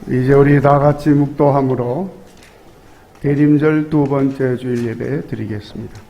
이제 우리 다 같이 묵도함으로 대림절 두 번째 주일 예배 드리겠습니다.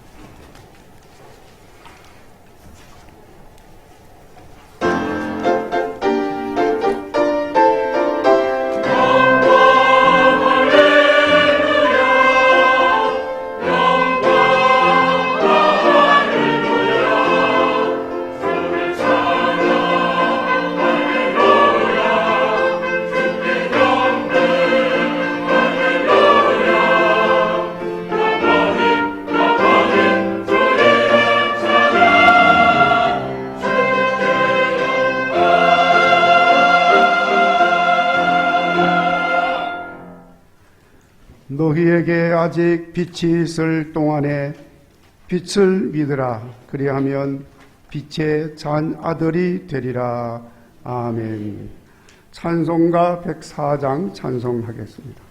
너희에게 아직 빛이 있을 동안에 빛을 믿으라. 그리하면 빛의 잔 아들이 되리라. 아멘. 찬송가 104장 찬송하겠습니다.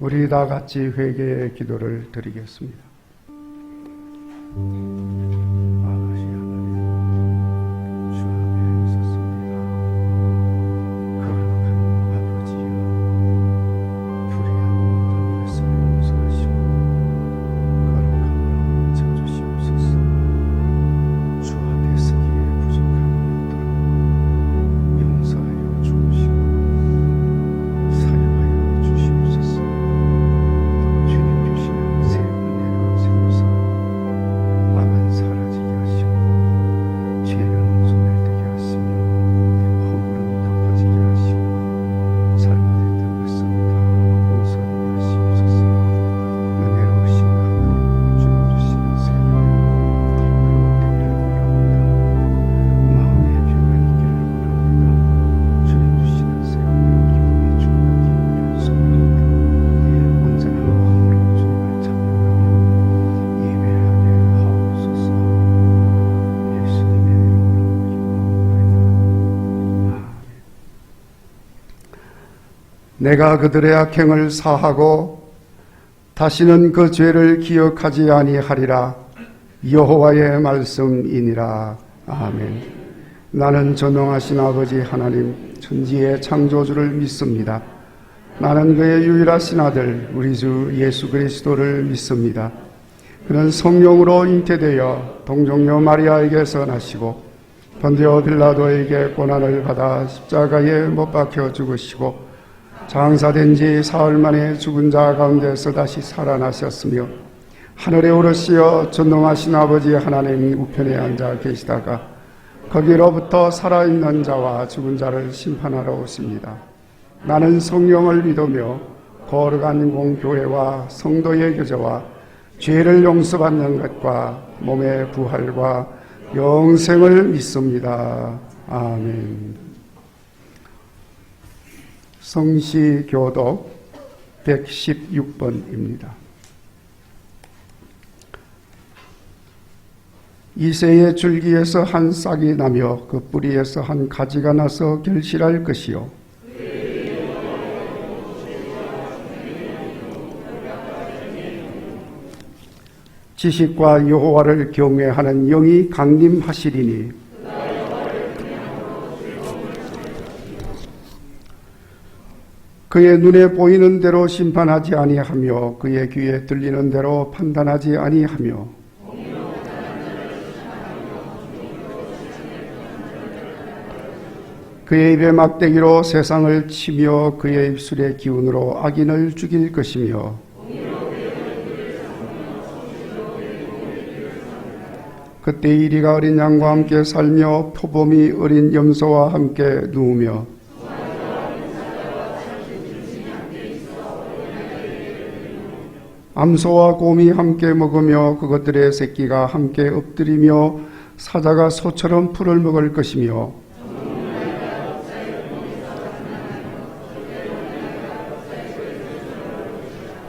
우리 다 같이 회개의 기도를 드리겠습니다. 내가 그들의 악행을 사하고 다시는 그 죄를 기억하지 아니하리라. 여호와의 말씀이니라. 아멘. 나는 전능하신 아버지 하나님 천지의 창조주를 믿습니다. 나는 그의 유일하신 아들 우리 주 예수 그리스도를 믿습니다. 그는 성령으로 잉태되어 동정녀 마리아에게서 나시고 본디오 빌라도에게 고난을 받아 십자가에 못 박혀 죽으시고 장사된 지 사흘 만에 죽은 자 가운데서 다시 살아나셨으며 하늘에 오르시어 전능하신 아버지 하나님 우편에 앉아 계시다가 거기로부터 살아있는 자와 죽은 자를 심판하러 오십니다. 나는 성령을 믿으며 거룩한 공교회와 성도의 교제와 죄를 용서받는 것과 몸의 부활과 영생을 믿습니다. 아멘. 성시교독 116번입니다. 이새의 줄기에서 한 싹이 나며 그 뿌리에서 한 가지가 나서 결실할 것이요 지식과 여호와를 경외하는 영이 강림하시리니 그의 눈에 보이는 대로 심판하지 아니하며 그의 귀에 들리는 대로 판단하지 아니하며 그의 입에 막대기로 세상을 치며 그의 입술의 기운으로 악인을 죽일 것이며 그때 이리가 어린 양과 함께 살며 표범이 어린 염소와 함께 누우며 암소와 곰이 함께 먹으며 그것들의 새끼가 함께 엎드리며 사자가 소처럼 풀을 먹을 것이며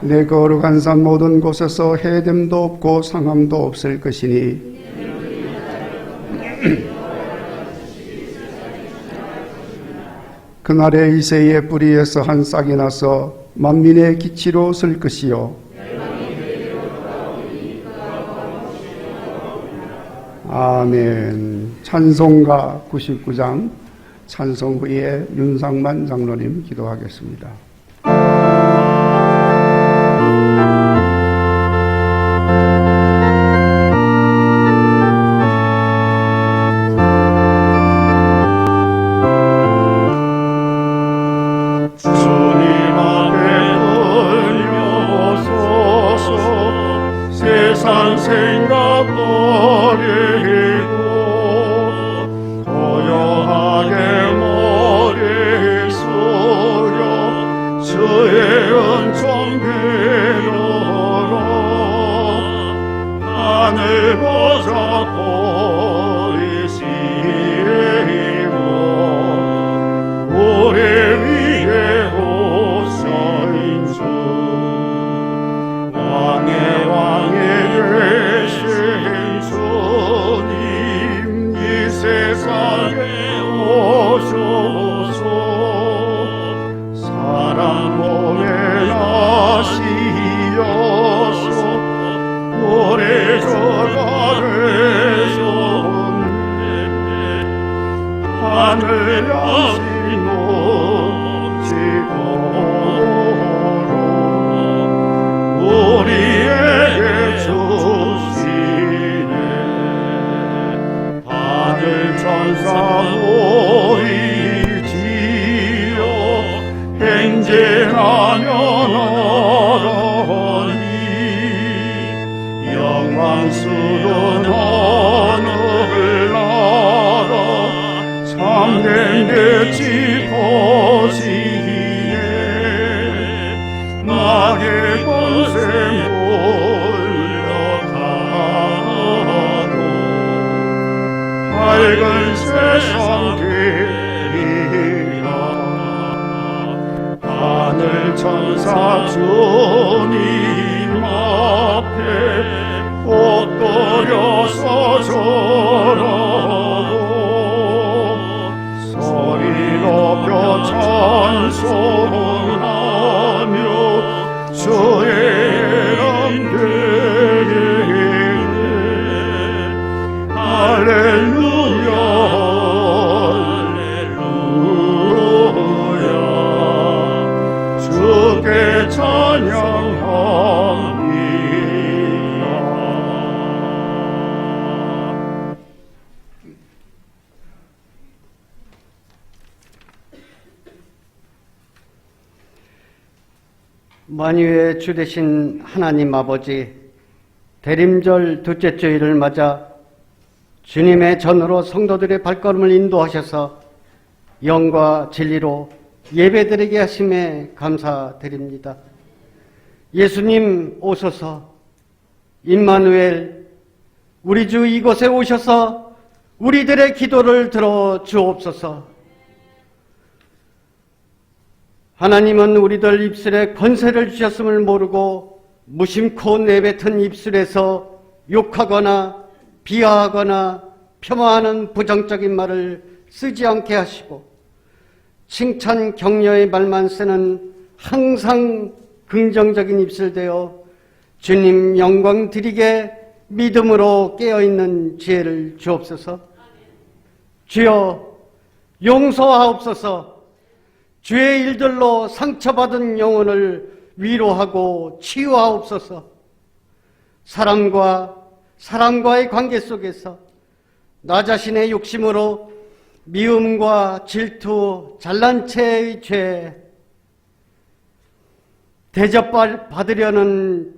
내 거룩한 산 모든 곳에서 해됨도 없고 상함도 없을 것이니 그날에 이새의 뿌리에서 한 싹이 나서 만민의 기치로 설 것이요 아멘. 찬송가 99장 찬송 후에 윤상만 장로님 기도하겠습니다. 세상 생각 버리고 고요하게 머리 숙여 주의 은총 빌어라. 하늘 보자 보이시고 우리 위에 오신 주 왕의 되신 주님 이 세상에 오셔서 사람 몸에 나시어서 우리 조가를 줬네. 하늘 여신 오시도록 우리에게 주시네. 하늘 천사 모이지요 행진하며 나라니 영광스러운 하늘나라 참된 빛이 퍼지네. 나의 권세 물러가고 밝은 세상 되리라. 하늘 천사 주님 앞에 옷도려서 절하고 소리 높여 찬송하며 만유의 주 되신 하나님 아버지, 대림절 둘째 주일을 맞아 주님의 전으로 성도들의 발걸음을 인도하셔서 영과 진리로 예배드리게 하심에 감사드립니다. 예수님 오소서. 임마누엘, 우리 주 이곳에 오셔서 우리들의 기도를 들어 주옵소서. 하나님은 우리들 입술에 권세를 주셨음을 모르고 무심코 내뱉은 입술에서 욕하거나 비하하거나 폄하하는 부정적인 말을 쓰지 않게 하시고 칭찬 격려의 말만 쓰는 항상 긍정적인 입술 되어 주님 영광 드리게 믿음으로 깨어있는 지혜를 주옵소서. 주여 용서하옵소서. 주의 일들로 상처받은 영혼을 위로하고 치유하옵소서. 사람과의 관계 속에서 나 자신의 욕심으로 미움과 질투, 잘난 체의 죄, 대접받으려는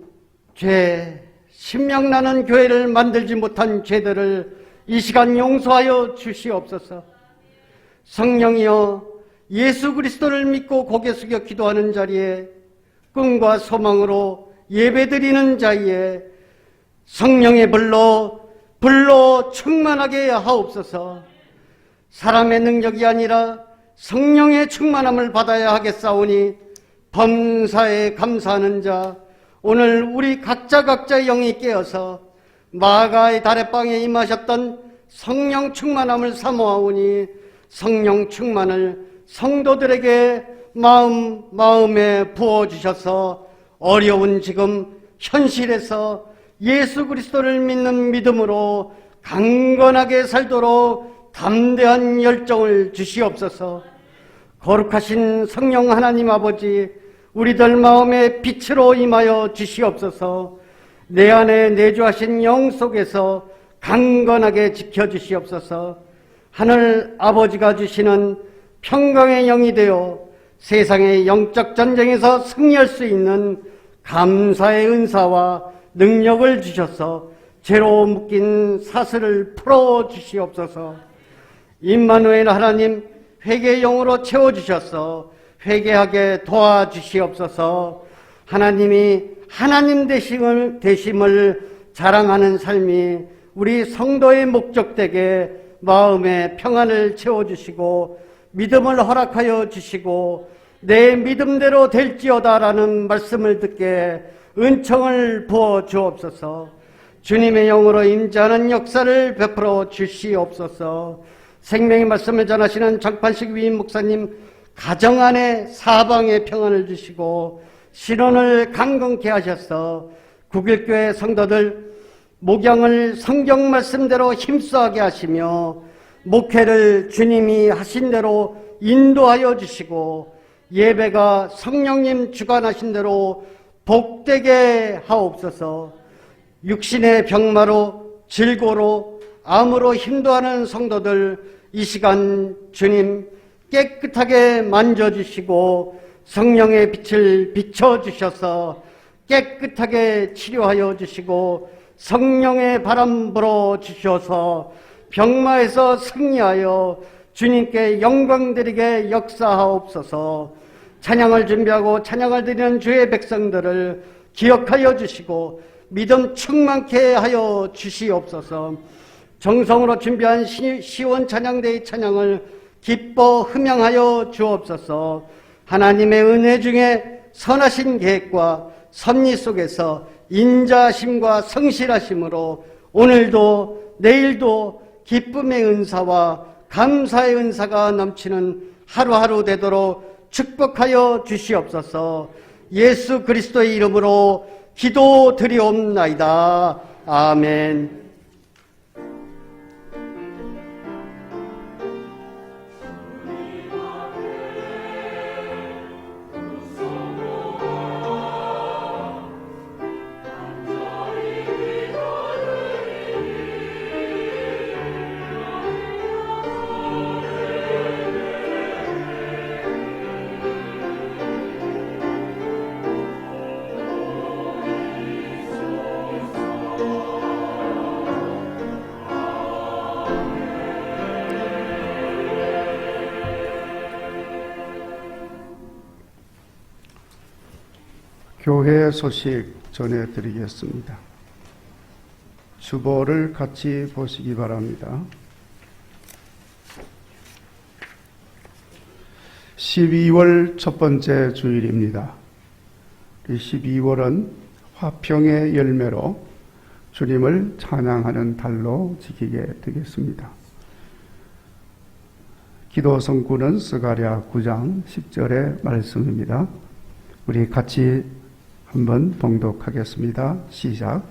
죄, 신명나는 교회를 만들지 못한 죄들을 이 시간 용서하여 주시옵소서. 성령이여, 예수 그리스도를 믿고 고개 숙여 기도하는 자리에, 꿈과 소망으로 예배드리는 자리에 성령의 불로 충만하게 하옵소서. 사람의 능력이 아니라 성령의 충만함을 받아야 하겠사오니 범사에 감사하는 자, 오늘 우리 각자의 영이 깨어서 마가의 다래방에 임하셨던 성령 충만함을 사모하오니 성령 충만을 성도들에게 마음에 부어주셔서 어려운 지금 현실에서 예수 그리스도를 믿는 믿음으로 강건하게 살도록 담대한 열정을 주시옵소서. 거룩하신 성령 하나님 아버지, 우리들 마음에 빛으로 임하여 주시옵소서. 내 안에 내주하신 영 속에서 강건하게 지켜주시옵소서. 하늘 아버지가 주시는 평강의 영이 되어 세상의 영적 전쟁에서 승리할 수 있는 감사의 은사와 능력을 주셔서 죄로 묶인 사슬을 풀어 주시옵소서. 임마누엘 하나님, 회개의 영으로 채워주셔서 회개하게 도와주시옵소서. 하나님이 하나님 되심을 자랑하는 삶이 우리 성도의 목적되게 마음의 평안을 채워주시고 믿음을 허락하여 주시고 내 믿음대로 될지어다라는 말씀을 듣게 은총을 부어 주옵소서. 주님의 영으로 임재하는 역사를 베풀어 주시옵소서. 생명의 말씀을 전하시는 장판식 위임 목사님 가정 안에 사방에 평안을 주시고 신원을 강건케 하셔서 국일교회 성도들 목양을 성경 말씀대로 힘써하게 하시며 목회를 주님이 하신 대로 인도하여 주시고 예배가 성령님 주관하신 대로 복되게 하옵소서. 육신의 병마로 질고로 암으로 힘도하는 성도들 이 시간 주님 깨끗하게 만져주시고 성령의 빛을 비춰주셔서 깨끗하게 치료하여 주시고 성령의 바람 불어 주셔서 병마에서 승리하여 주님께 영광 드리게 역사하옵소서. 찬양을 준비하고 찬양을 드리는 주의 백성들을 기억하여 주시고 믿음 충만케 하여 주시옵소서. 정성으로 준비한 시원 찬양대의 찬양을 기뻐 흠양하여 주옵소서. 하나님의 은혜 중에 선하신 계획과 섭리 속에서 인자하심과 성실하심으로 오늘도 내일도 기쁨의 은사와 감사의 은사가 넘치는 하루하루 되도록 축복하여 주시옵소서. 예수 그리스도의 이름으로 기도드리옵나이다. 아멘. 교회 소식 전해드리겠습니다. 주보를 같이 보시기 바랍니다. 12월 첫 번째 주일입니다. 12월은 화평의 열매로 주님을 찬양하는 달로 지키게 되겠습니다. 기도 성구는 스가랴 9장 10절의 말씀입니다. 우리 같이 한번 봉독하겠습니다. 시작.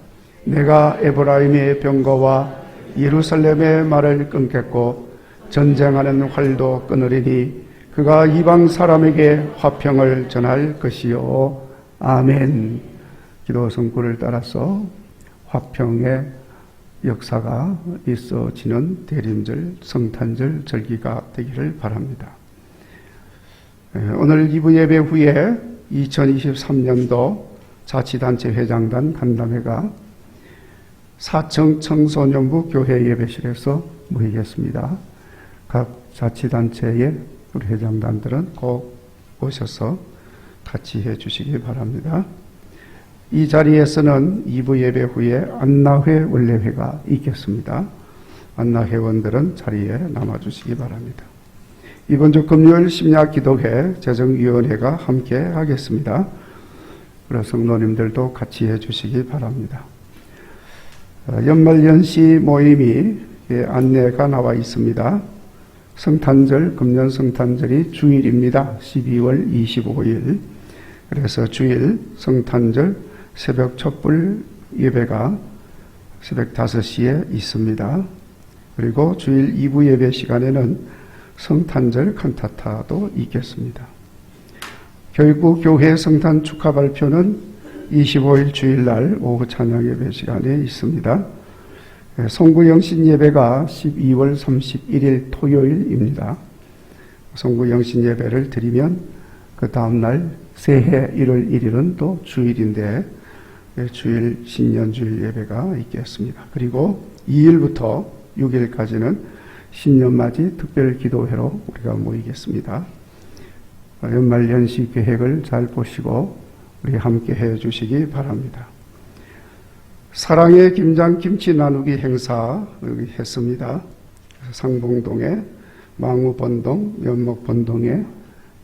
내가 에브라임의 병거와 예루살렘의 말을 끊겠고 전쟁하는 활도 끊으리니 그가 이방 사람에게 화평을 전할 것이요. 아멘. 기도 성구를 따라서 화평의 역사가 있어지는 대림절, 성탄절 절기가 되기를 바랍니다. 오늘 2부 예배 후에 2023년도 자치단체 회장단 간담회가 사청 청소년부 교회 예배실에서 모이겠습니다. 각 자치단체의 우리 회장단들은 꼭 오셔서 같이 해주시기 바랍니다. 이 자리에서는 2부 예배 후에 안나회 원래회가 있겠습니다. 안나회원들은 자리에 남아주시기 바랍니다. 이번 주 금요일 심야기도회 재정위원회가 함께 하겠습니다. 그래서 성도님들도 같이 해주시기 바랍니다. 연말연시 모임이 안내가 나와 있습니다. 성탄절, 금년 성탄절이 주일입니다. 12월 25일. 그래서 주일 성탄절 새벽 촛불 예배가 새벽 5시에 있습니다. 그리고 주일 2부 예배 시간에는 성탄절 칸타타도 있겠습니다. 교육부 교회 성탄 축하 발표는 25일 주일날 오후 찬양 예배 시간에 있습니다. 송구영신 예배가 12월 31일 토요일입니다. 송구영신 예배를 드리면 그 다음날 새해 1월 1일은 또 주일인데 주일 신년주일 예배가 있겠습니다. 그리고 2일부터 6일까지는 신년맞이 특별기도회로 우리가 모이겠습니다. 연말연시 계획을 잘 보시고 우리 함께 해주시기 바랍니다. 사랑의 김장 김치 나누기 행사 여기 했습니다. 상봉동에 망우번동, 면목번동에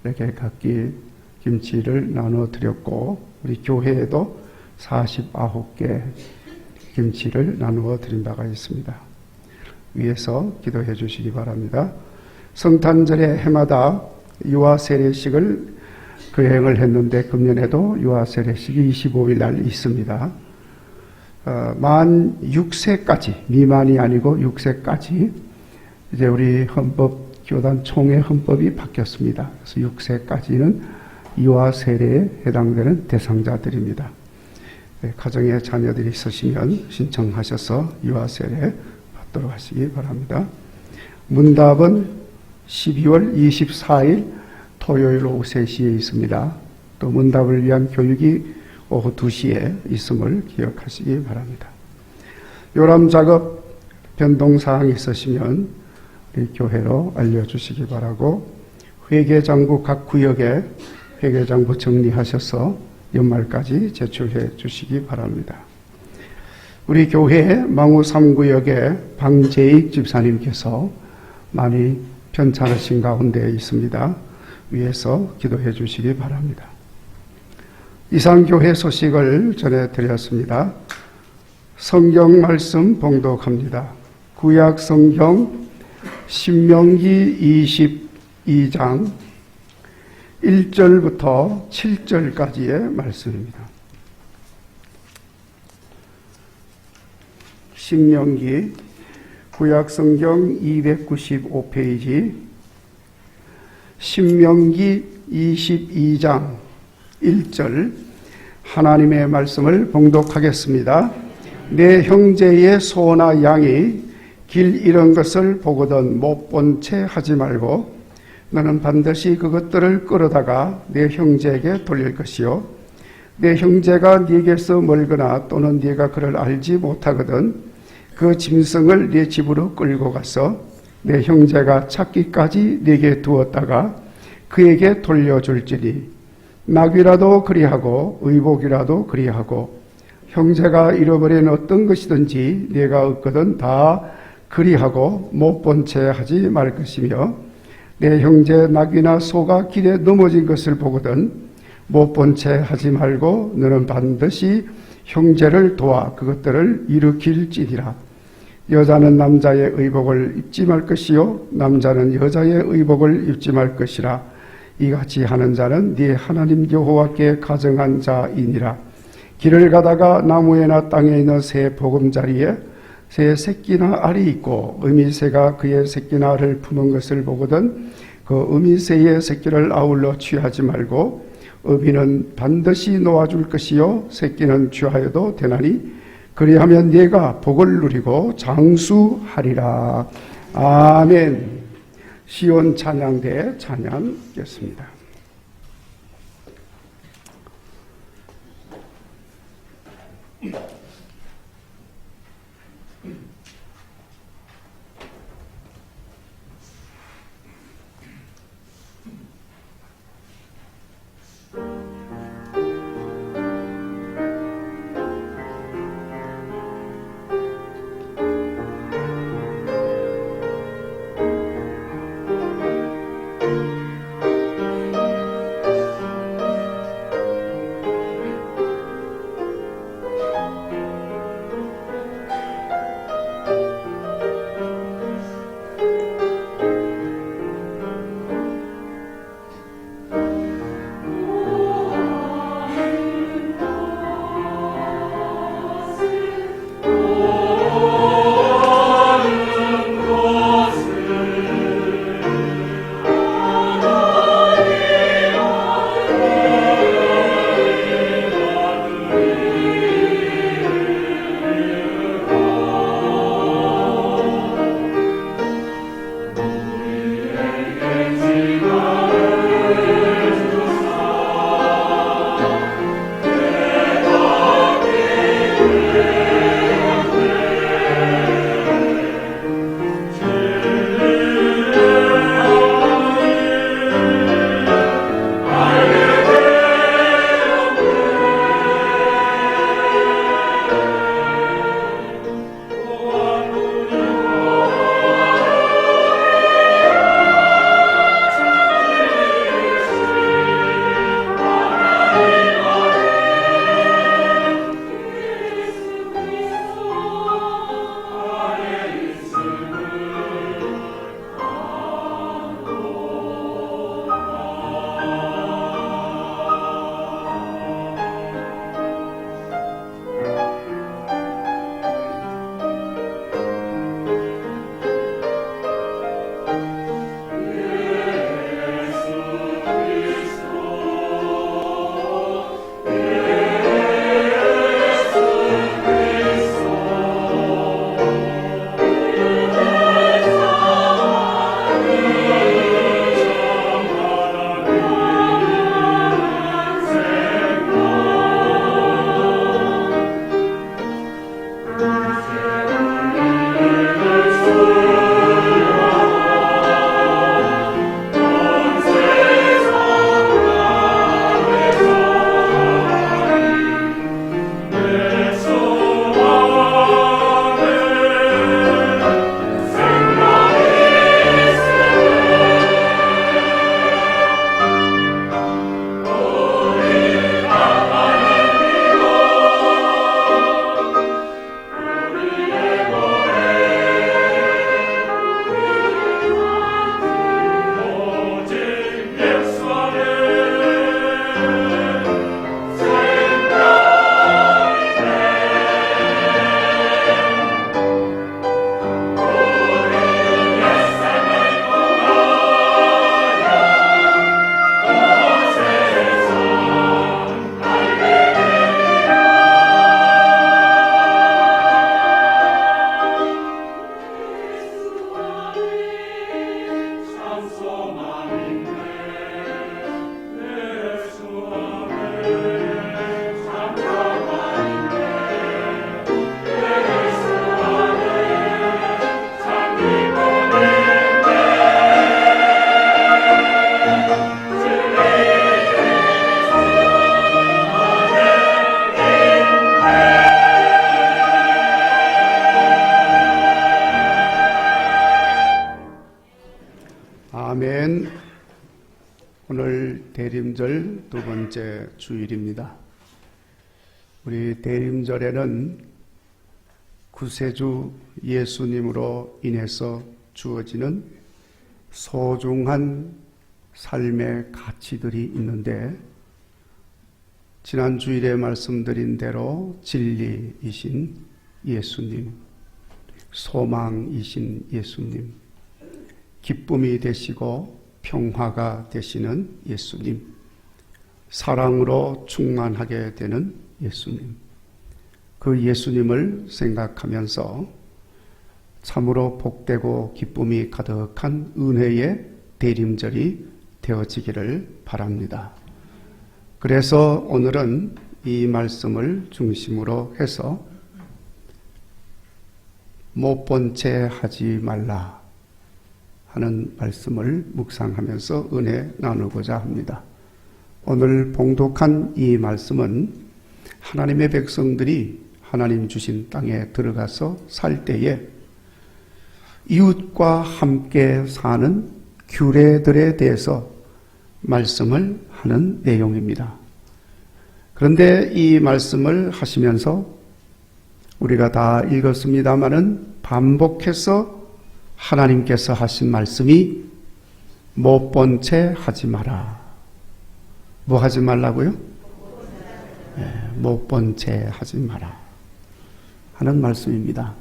이렇게 각기 김치를 나눠 드렸고 우리 교회에도 49개 김치를 나누어 드린 바가 있습니다. 위에서 기도해 주시기 바랍니다. 성탄절에 해마다 유아 세례식을 거행을 했는데 금년에도 유아 세례식이 25일 날 있습니다. 만 6세까지 미만이 아니고 6세까지 이제 우리 헌법교단 총회 헌법이 바뀌었습니다. 그래서 6세까지는 유아 세례에 해당되는 대상자들입니다. 가정에 자녀들이 있으시면 신청하셔서 유아 세례 받도록 하시기 바랍니다. 문답은 12월 24일 토요일 오후 3시에 있습니다. 또 문답을 위한 교육이 오후 2시에 있음을 기억하시기 바랍니다. 요람 작업 변동사항이 있으시면 우리 교회로 알려주시기 바라고 회계장부 각 구역에 회계장부 정리하셔서 연말까지 제출해 주시기 바랍니다. 우리 교회 망우 3구역에 방재익 집사님께서 많이 편찮으신 가운데 있습니다. 위에서 기도해 주시기 바랍니다. 이상 교회 소식을 전해드렸습니다. 성경 말씀 봉독합니다. 구약 성경 신명기 22장 1절부터 7절까지의 말씀입니다. 신명기 구약 성경 295페이지 신명기 22장 1절 하나님의 말씀을 봉독하겠습니다. 내 형제의 소나 양이 길 잃은 것을 보거든 못 본 채 하지 말고 너는 반드시 그것들을 끌어다가 내 형제에게 돌릴 것이요 내 형제가 네게서 멀거나 또는 네가 그를 알지 못하거든 그 짐승을 네 집으로 끌고 가서 내 형제가 찾기까지 네게 두었다가 그에게 돌려줄지니 낙이라도 그리하고 의복이라도 그리하고 형제가 잃어버린 어떤 것이든지 네가 얻거든 다 그리하고 못 본 채 하지 말 것이며 내 형제 낙이나 소가 길에 넘어진 것을 보거든 못 본 채 하지 말고 너는 반드시 형제를 도와 그것들을 일으킬지니라. 여자는 남자의 의복을 입지 말 것이요 남자는 여자의 의복을 입지 말 것이라. 이같이 하는 자는 네 하나님 여호와께 가정한 자이니라. 길을 가다가 나무에나 땅에 있는 새 보금자리에 새 새끼나 알이 있고 어미새가 그의 새끼나 알을 품은 것을 보거든 그 어미새의 새끼를 아울러 취하지 말고 어미는 반드시 놓아줄 것이요 새끼는 취하여도 되나니 그리하면 네가 복을 누리고 장수하리라. 아멘. 시온 찬양대 찬양하겠습니다. 아멘. 오늘 대림절 두 번째 주일입니다. 우리 대림절에는 구세주 예수님으로 인해서 주어지는 소중한 삶의 가치들이 있는데, 지난 주일에 말씀드린 대로 진리이신 예수님, 소망이신 예수님, 기쁨이 되시고 평화가 되시는 예수님, 사랑으로 충만하게 되는 예수님, 그 예수님을 생각하면서 참으로 복되고 기쁨이 가득한 은혜의 대림절이 되어지기를 바랍니다. 그래서 오늘은 이 말씀을 중심으로 해서 못 본 채 하지 말라 하는 말씀을 묵상하면서 은혜 나누고자 합니다. 오늘 봉독한 이 말씀은 하나님의 백성들이 하나님 주신 땅에 들어가서 살 때에 이웃과 함께 사는 규례들에 대해서 말씀을 하는 내용입니다. 그런데 이 말씀을 하시면서 우리가 다 읽었습니다마는 반복해서 하나님께서 하신 말씀이 못 본 채 하지 마라. 뭐 하지 말라고요? 못 본 채 하지 마라 하는 말씀입니다.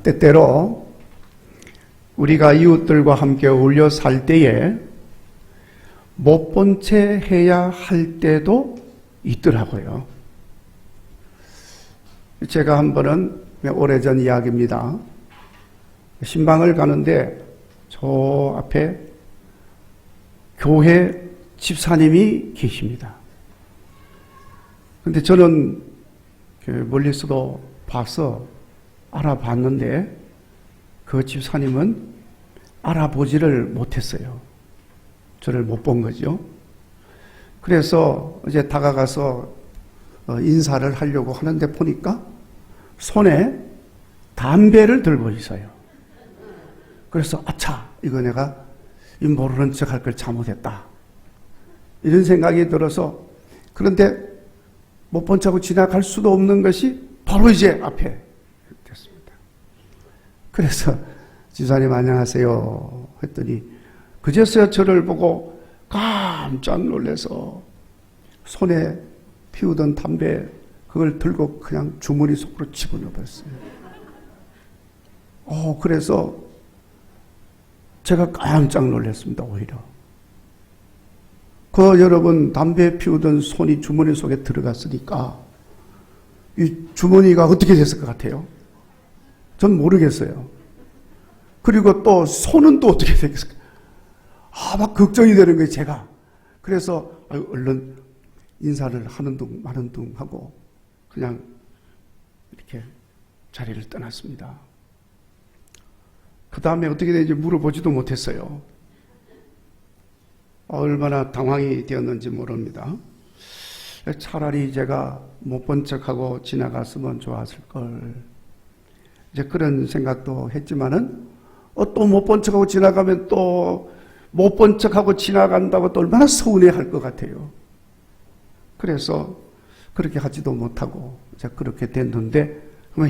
때때로 우리가 이웃들과 함께 어울려 살 때에 못 본 채 해야 할 때도 있더라고요. 제가 한 번은 오래전 이야기입니다. 신방을 가는데 저 앞에 교회 집사님이 계십니다. 근데 저는 멀리서도 봐서 알아봤는데 그 집사님은 알아보지를 못했어요. 저를 못 본 거죠. 그래서 이제 다가가서 인사를 하려고 하는데 보니까 손에 담배를 들고 있어요. 그래서 아차, 이거 내가 모르는 척 할 걸 잘못했다, 이런 생각이 들어서, 그런데 못 본 척하고 지나갈 수도 없는 것이 바로 이제 앞에 됐습니다. 그래서 지사님 안녕하세요 했더니 그제서야 저를 보고 깜짝 놀라서 손에 피우던 담배 그걸 들고 그냥 주머니 속으로 집어넣어버렸어요. 그래서 제가 깜짝 놀랐습니다. 오히려 여러분, 담배 피우던 손이 주머니 속에 들어갔으니까 이 주머니가 어떻게 됐을 것 같아요? 전 모르겠어요. 그리고 또 손은 또 어떻게 됐을까? 막 걱정이 되는 거예요, 제가. 그래서 얼른 인사를 하는 둥 마는 둥 하고 그냥 이렇게 자리를 떠났습니다. 그 다음에 어떻게 되는지 물어보지도 못했어요. 얼마나 당황이 되었는지 모릅니다. 차라리 제가 못 본 척하고 지나갔으면 좋았을 걸, 이제 그런 생각도 했지만은 또 못 본 척하고 지나가면 또 못 본 척하고 지나간다고 또 얼마나 서운해할 것 같아요. 그래서 그렇게 하지도 못하고 이제 그렇게 됐는데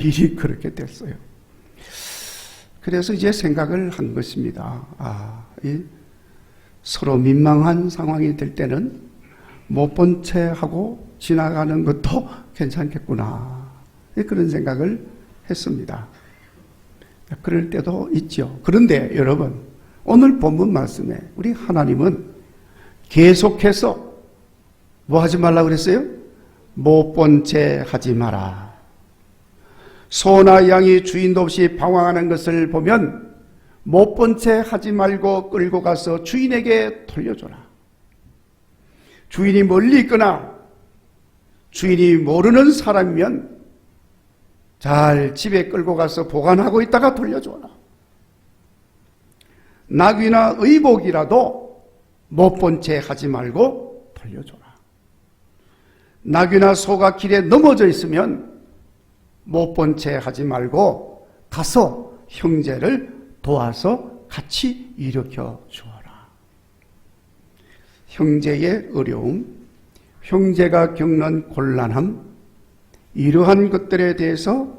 일이 그렇게 됐어요. 그래서 이제 생각을 한 것입니다. 서로 민망한 상황이 될 때는 못 본 채 하고 지나가는 것도 괜찮겠구나, 그런 생각을 했습니다. 그럴 때도 있죠. 그런데 여러분, 오늘 본문 말씀에 우리 하나님은 계속해서 뭐 하지 말라고 그랬어요? 못 본 채 하지 마라. 소나 양이 주인도 없이 방황하는 것을 보면 못 본 채 하지 말고 끌고 가서 주인에게 돌려줘라. 주인이 멀리 있거나 주인이 모르는 사람이면 잘 집에 끌고 가서 보관하고 있다가 돌려줘라. 낙이나 의복이라도 못 본 채 하지 말고 돌려줘라. 낙이나 소가 길에 넘어져 있으면 못 본 채 하지 말고 가서 형제를 도와서 같이 일으켜 주어라. 형제의 어려움, 형제가 겪는 곤란함, 이러한 것들에 대해서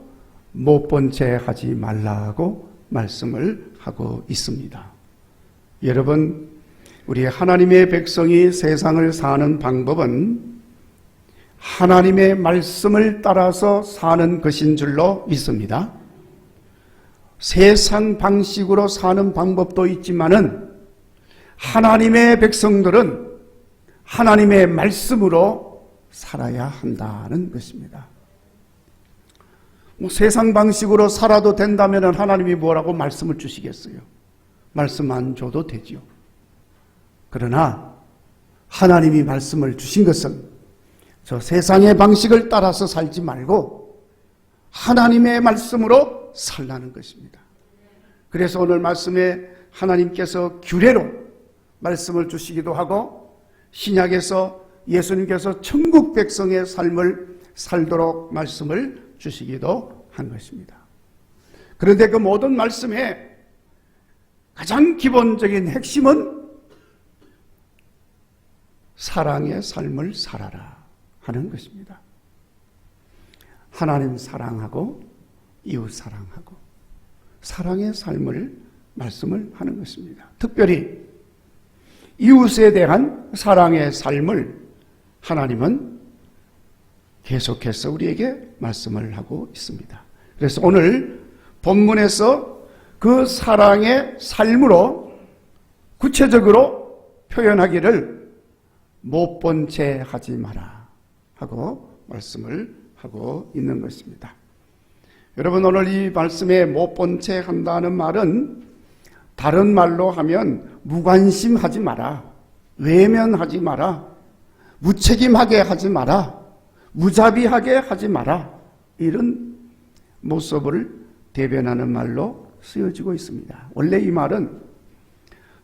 못 본 채 하지 말라고 말씀을 하고 있습니다. 여러분, 우리 하나님의 백성이 세상을 사는 방법은 하나님의 말씀을 따라서 사는 것인 줄로 믿습니다. 세상 방식으로 사는 방법도 있지만은 하나님의 백성들은 하나님의 말씀으로 살아야 한다는 것입니다. 세상 방식으로 살아도 된다면 하나님이 뭐라고 말씀을 주시겠어요? 말씀 안 줘도 되지요. 그러나 하나님이 말씀을 주신 것은 저 세상의 방식을 따라서 살지 말고 하나님의 말씀으로 살라는 것입니다. 그래서 오늘 말씀에 하나님께서 규례로 말씀을 주시기도 하고 신약에서 예수님께서 천국 백성의 삶을 살도록 말씀을 주시기도 한 것입니다. 그런데 그 모든 말씀의 가장 기본적인 핵심은 사랑의 삶을 살아라 하는 것입니다. 하나님 사랑하고 이웃 사랑하고 사랑의 삶을 말씀을 하는 것입니다. 특별히 이웃에 대한 사랑의 삶을 하나님은 계속해서 우리에게 말씀을 하고 있습니다. 그래서 오늘 본문에서 그 사랑의 삶으로 구체적으로 표현하기를 못 본 채 하지 마라 하고 말씀을 하고 있는 것입니다. 여러분, 오늘 이 말씀에 못 본 채 한다는 말은 다른 말로 하면 무관심하지 마라, 외면하지 마라, 무책임하게 하지 마라, 무자비하게 하지 마라, 이런 모습을 대변하는 말로 쓰여지고 있습니다. 원래 이 말은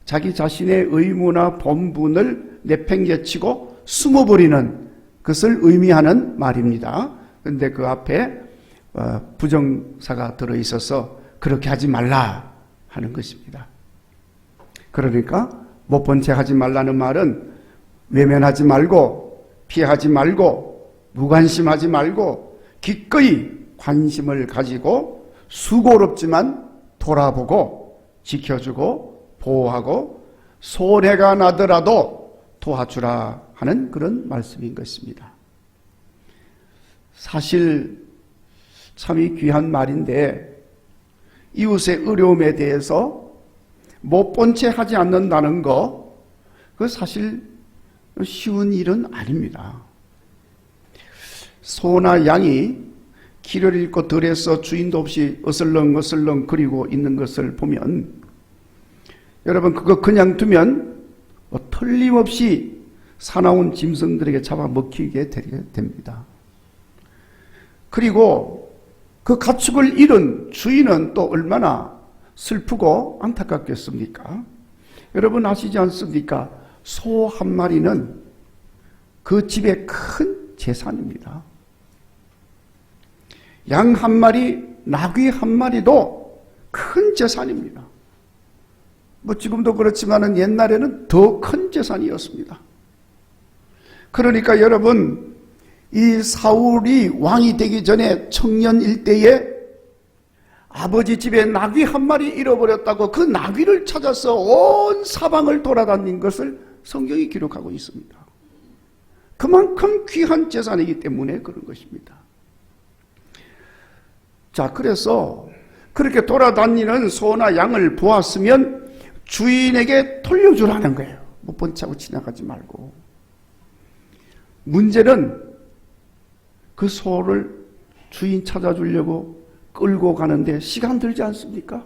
자기 자신의 의무나 본분을 내팽개치고 숨어버리는 것을 의미하는 말입니다. 그런데 그 앞에 부정사가 들어있어서 그렇게 하지 말라 하는 것입니다. 그러니까 못 본 채 하지 말라는 말은 외면하지 말고 피하지 말고 무관심하지 말고 기꺼이 관심을 가지고 수고롭지만 돌아보고 지켜주고 보호하고 손해가 나더라도 도와주라 하는 그런 말씀인 것입니다. 사실 참이 귀한 말인데 이웃의 어려움에 대해서 못 본 채 하지 않는다는 거, 그 사실 쉬운 일은 아닙니다. 소나 양이 길을 잃고 들에서 주인도 없이 어슬렁어슬렁 거리고 있는 것을 보면 여러분, 그거 그냥 두면 틀림없이 사나운 짐승들에게 잡아먹히게 됩니다. 그리고 그 가축을 잃은 주인은 또 얼마나 슬프고 안타깝겠습니까? 여러분 아시지 않습니까? 소 한 마리는 그 집의 큰 재산입니다. 양 한 마리, 나귀 한 마리도 큰 재산입니다. 지금도 그렇지만 옛날에는 더 큰 재산이었습니다. 그러니까 여러분, 이 사울이 왕이 되기 전에 청년일 때에 아버지 집에 나귀 한 마리 잃어버렸다고 그 나귀를 찾아서 온 사방을 돌아다닌 것을 성경이 기록하고 있습니다. 그만큼 귀한 재산이기 때문에 그런 것입니다. 자, 그래서 그렇게 돌아다니는 소나 양을 보았으면 주인에게 돌려주라는 거예요. 못 본 채 하고 지나가지 말고. 문제는 그 소를 주인 찾아주려고 끌고 가는데 시간 들지 않습니까?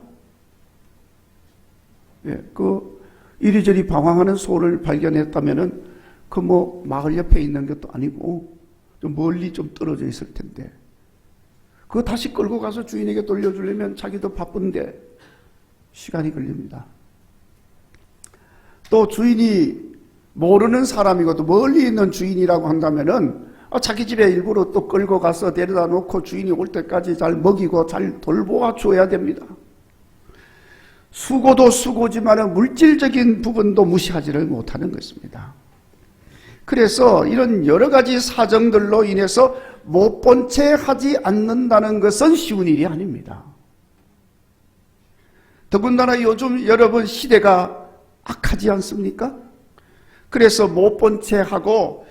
예, 그 이리저리 방황하는 소를 발견했다면은 그 마을 옆에 있는 것도 아니고 좀 멀리 좀 떨어져 있을 텐데 그거 다시 끌고 가서 주인에게 돌려주려면 자기도 바쁜데 시간이 걸립니다. 또 주인이 모르는 사람이고 또 멀리 있는 주인이라고 한다면은 자기 집에 일부러 또 끌고 가서 데려다 놓고 주인이 올 때까지 잘 먹이고 잘 돌보아 줘야 됩니다. 수고도 수고지만 물질적인 부분도 무시하지를 못하는 것입니다. 그래서 이런 여러 가지 사정들로 인해서 못 본 채 하지 않는다는 것은 쉬운 일이 아닙니다. 더군다나 요즘 여러분 시대가 악하지 않습니까? 그래서 못 본 채 하고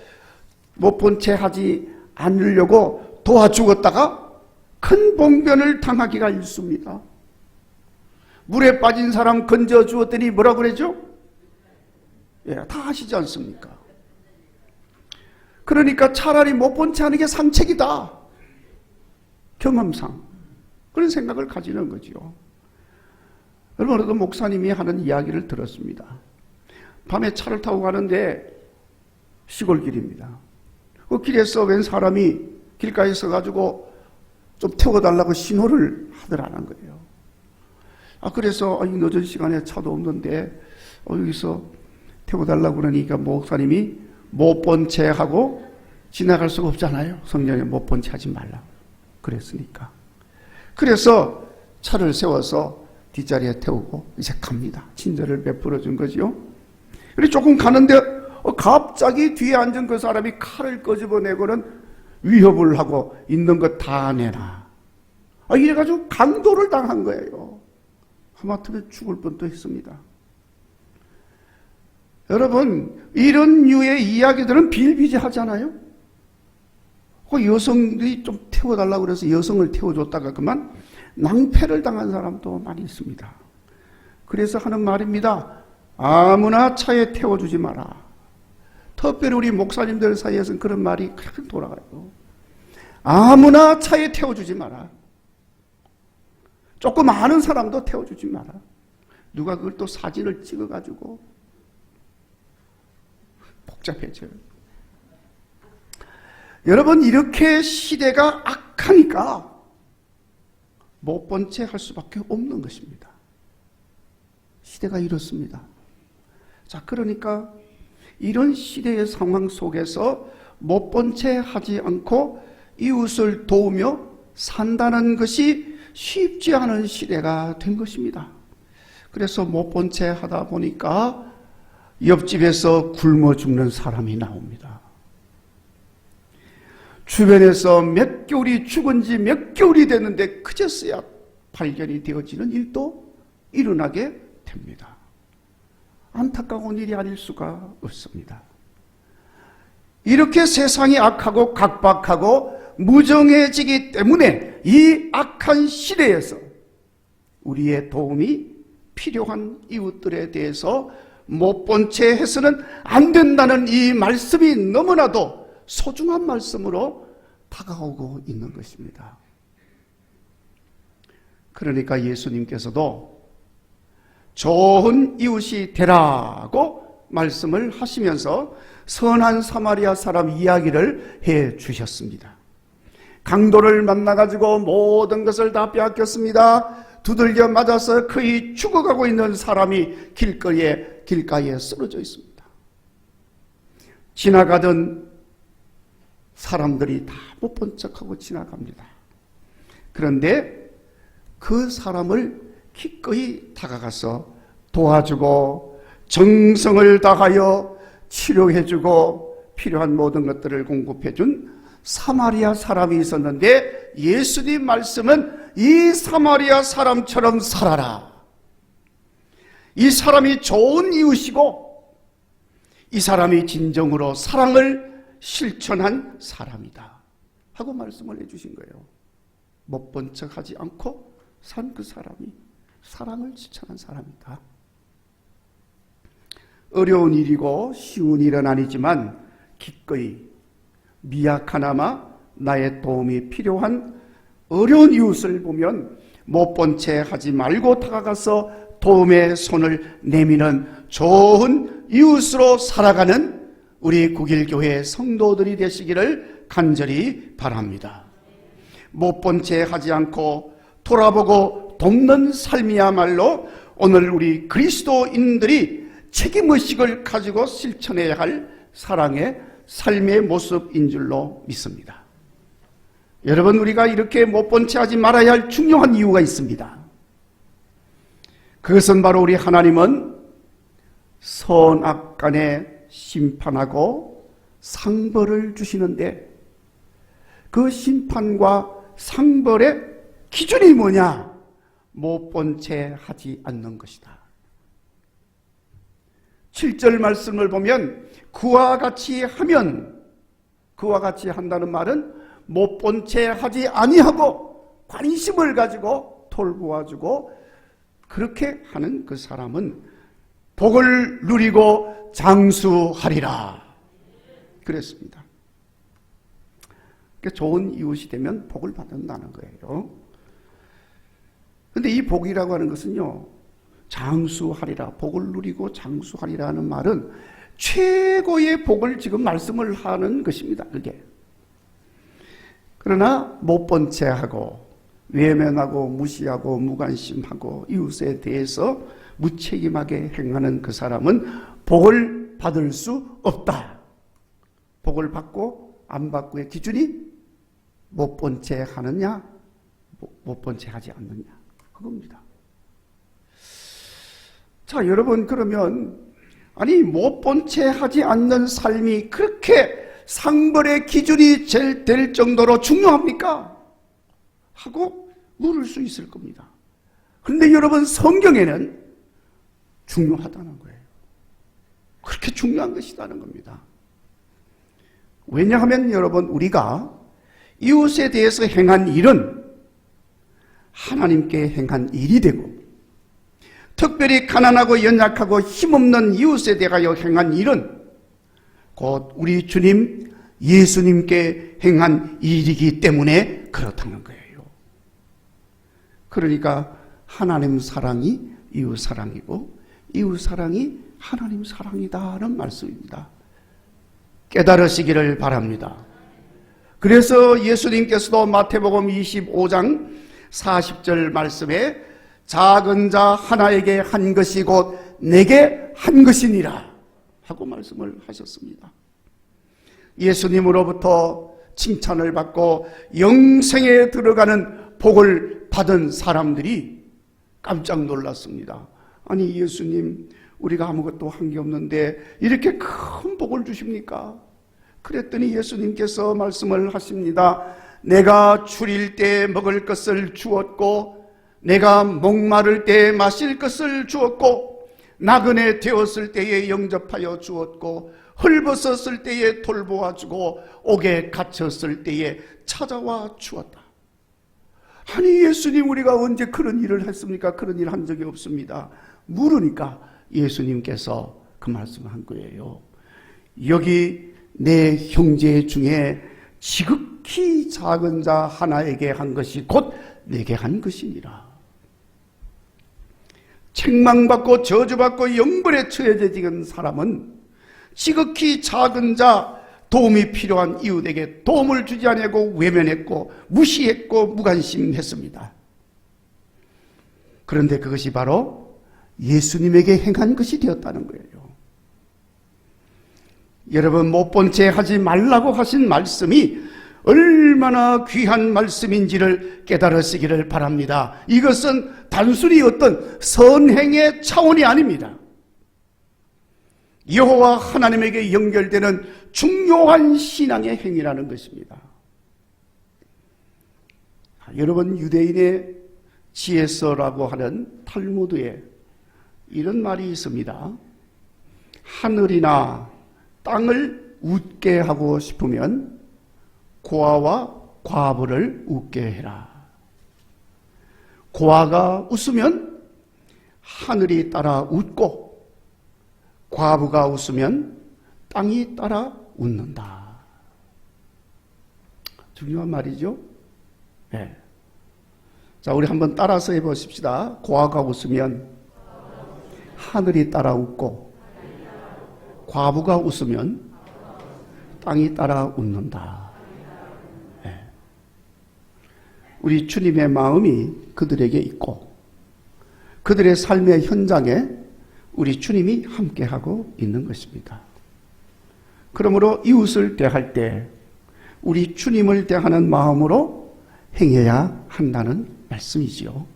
못 본 채 하지 않으려고 도와주었다가 큰 봉변을 당하기가 일쑤입니다. 물에 빠진 사람 건져 주었더니 뭐라 그러죠? 예, 다 아시지 않습니까? 그러니까 차라리 못 본 채 하는 게 상책이다. 경험상 그런 생각을 가지는 거죠. 여러분, 어떤 목사님이 하는 이야기를 들었습니다. 밤에 차를 타고 가는데 시골길입니다. 그 길에서 웬 사람이 길가에 서가지고 좀 태워달라고 신호를 하더라는 거예요. 그래서 이 늦은 시간에 차도 없는데 여기서 태워달라고 그러니까 목사님이 못 본 채 하고 지나갈 수가 없잖아요. 성경에 못 본 채 하지 말라 그랬으니까. 그래서 차를 세워서 뒷자리에 태우고 이제 갑니다. 친절을 베풀어 준 거지요. 그리고 조금 가는데 갑자기 뒤에 앉은 그 사람이 칼을 끄집어내고는 위협을 하고 있는 것 다 내놔. 이래가지고 강도를 당한 거예요. 하마터면 죽을 뻔도 했습니다. 여러분, 이런 류의 이야기들은 비일비재하잖아요. 그 여성들이 좀 태워달라고 그래서 여성을 태워줬다가 그만 낭패를 당한 사람도 많이 있습니다. 그래서 하는 말입니다. 아무나 차에 태워주지 마라. 특별히 우리 목사님들 사이에서는 그런 말이 크게 돌아가요. 아무나 차에 태워주지 마라. 조금 아는 사람도 태워주지 마라. 누가 그걸 또 사진을 찍어가지고 복잡해져요. 여러분, 이렇게 시대가 악하니까 못 본 채 할 수밖에 없는 것입니다. 시대가 이렇습니다. 자, 그러니까 이런 시대의 상황 속에서 못 본 채 하지 않고 이웃을 도우며 산다는 것이 쉽지 않은 시대가 된 것입니다. 그래서 못 본 채 하다 보니까 옆집에서 굶어 죽는 사람이 나옵니다. 주변에서 몇 개월이 죽은 지 몇 개월이 됐는데 그제서야 발견이 되어지는 일도 일어나게 됩니다. 안타까운 일이 아닐 수가 없습니다. 이렇게 세상이 악하고 각박하고 무정해지기 때문에 이 악한 시대에서 우리의 도움이 필요한 이웃들에 대해서 못 본 채 해서는 안 된다는 이 말씀이 너무나도 소중한 말씀으로 다가오고 있는 것입니다. 그러니까 예수님께서도 좋은 이웃이 되라고 말씀을 하시면서 선한 사마리아 사람 이야기를 해 주셨습니다. 강도를 만나가지고 모든 것을 다 빼앗겼습니다. 두들겨 맞아서 거의 죽어가고 있는 사람이 길가에 쓰러져 있습니다. 지나가던 사람들이 다 못 본 척하고 지나갑니다. 그런데 그 사람을 기꺼이 다가가서 도와주고 정성을 다하여 치료해주고 필요한 모든 것들을 공급해준 사마리아 사람이 있었는데 예수님 말씀은 이 사마리아 사람처럼 살아라. 이 사람이 좋은 이웃이고 이 사람이 진정으로 사랑을 실천한 사람이다 하고 말씀을 해주신 거예요. 못 본 척하지 않고 산 그 사람이 사랑을 실천한 사람이다. 어려운 일이고 쉬운 일은 아니지만 기꺼이 미약하나마 나의 도움이 필요한 어려운 이웃을 보면 못 본 채 하지 말고 다가가서 도움의 손을 내미는 좋은 이웃으로 살아가는 우리 국일교회 성도들이 되시기를 간절히 바랍니다. 못 본 채 하지 않고 돌아보고 돕는 삶이야말로 오늘 우리 그리스도인들이 책임의식을 가지고 실천해야 할 사랑의 삶의 모습인 줄로 믿습니다. 여러분, 우리가 이렇게 못 본 채 하지 말아야 할 중요한 이유가 있습니다. 그것은 바로 우리 하나님은 선악 간에 심판하고 상벌을 주시는데 그 심판과 상벌의 기준이 뭐냐? 못 본 채 하지 않는 것이다. 7절 말씀을 보면 그와 같이 하면, 그와 같이 한다는 말은 못 본 채 하지 아니하고 관심을 가지고 돌보아주고 그렇게 하는 그 사람은 복을 누리고 장수하리라 그랬습니다. 그러니까 좋은 이웃이 되면 복을 받는다는 거예요. 그런데 이 복이라고 하는 것은요, 장수하리라, 복을 누리고 장수하리라는 말은 최고의 복을 지금 말씀을 하는 것입니다. 그게. 그러나 못 본 채 하고 외면하고 무시하고 무관심하고 이웃에 대해서 무책임하게 행하는 그 사람은 복을 받을 수 없다. 복을 받고 안 받고의 기준이 못 본 채 하느냐, 못 본 채 하지 않느냐, 그겁니다. 자, 여러분, 그러면 아니 못 본 채 하지 않는 삶이 그렇게 상벌의 기준이 될 정도로 중요합니까? 하고 물을 수 있을 겁니다. 그런데 여러분, 성경에는 중요하다는 거예요. 그렇게 중요한 것이라는 겁니다. 왜냐하면 여러분, 우리가 이웃에 대해서 행한 일은 하나님께 행한 일이 되고, 특별히 가난하고 연약하고 힘없는 이웃에 대하여 행한 일은 곧 우리 주님 예수님께 행한 일이기 때문에 그렇다는 거예요. 그러니까 하나님 사랑이 이웃 사랑이고 이웃 사랑이 하나님 사랑이다는 말씀입니다. 깨달으시기를 바랍니다. 그래서 예수님께서도 마태복음 25장 40절 말씀에 작은 자 하나에게 한 것이 곧 내게 한 것이니라 하고 말씀을 하셨습니다. 예수님으로부터 칭찬을 받고 영생에 들어가는 복을 받은 사람들이 깜짝 놀랐습니다. 아니 예수님, 우리가 아무것도 한 게 없는데 이렇게 큰 복을 주십니까? 그랬더니 예수님께서 말씀을 하십니다. 내가 줄일 때 먹을 것을 주었고 내가 목마를 때 마실 것을 주었고 나그네 되었을 때에 영접하여 주었고 헐벗었을 때에 돌보아 주고 옥에 갇혔을 때에 찾아와 주었다. 아니 예수님, 우리가 언제 그런 일을 했습니까? 그런 일 한 적이 없습니다. 물으니까 예수님께서 그 말씀을 한 거예요. 여기 내 형제 중에 지극히 작은 자 하나에게 한 것이 곧 내게 한 것이니라. 책망받고 저주받고 영벌에 처해진 사람은 지극히 작은 자, 도움이 필요한 이웃에게 도움을 주지 않고 외면했고 무시했고 무관심했습니다. 그런데 그것이 바로 예수님에게 행한 것이 되었다는 거예요. 여러분, 못 본 채 하지 말라고 하신 말씀이 얼마나 귀한 말씀인지를 깨달으시기를 바랍니다. 이것은 단순히 어떤 선행의 차원이 아닙니다. 여호와 하나님에게 연결되는 중요한 신앙의 행위라는 것입니다. 여러분, 유대인의 지혜서라고 하는 탈무드에 이런 말이 있습니다. 하늘이나 땅을 웃게 하고 싶으면 고아와 과부를 웃게 해라. 고아가 웃으면 하늘이 따라 웃고 과부가 웃으면 땅이 따라 웃는다. 중요한 말이죠. 네. 자, 우리 한번 따라서 해보십시다. 고아가 웃으면 하늘이 따라 웃고 과부가 웃으면 땅이 따라 웃는다. 네. 우리 주님의 마음이 그들에게 있고 그들의 삶의 현장에 우리 주님이 함께하고 있는 것입니다. 그러므로 이웃을 대할 때 우리 주님을 대하는 마음으로 행해야 한다는 말씀이지요.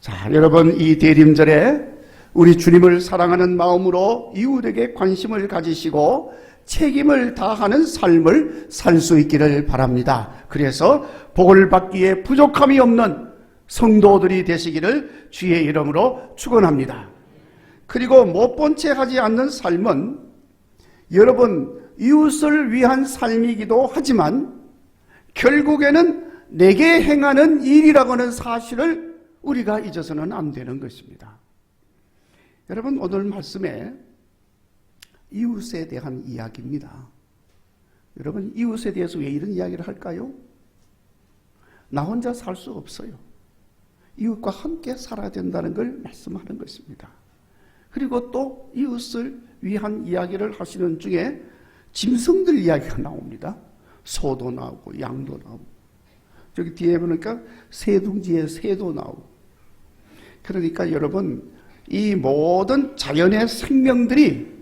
자, 여러분, 이 대림절에 우리 주님을 사랑하는 마음으로 이웃에게 관심을 가지시고 책임을 다하는 삶을 살 수 있기를 바랍니다. 그래서 복을 받기에 부족함이 없는 성도들이 되시기를 주의 이름으로 축원합니다. 그리고 못 본 채 하지 않는 삶은 여러분 이웃을 위한 삶이기도 하지만 결국에는 내게 행하는 일이라고 하는 사실을 우리가 잊어서는 안 되는 것입니다. 여러분, 오늘 말씀에 이웃에 대한 이야기입니다. 여러분, 이웃에 대해서 왜 이런 이야기를 할까요? 나 혼자 살 수 없어요. 이웃과 함께 살아야 된다는 걸 말씀하는 것입니다. 그리고 또 이웃을 위한 이야기를 하시는 중에 짐승들 이야기가 나옵니다. 소도 나오고 양도 나오고, 저기 뒤에 보니까 새둥지에 새도 나오고. 그러니까 여러분, 이 모든 자연의 생명들이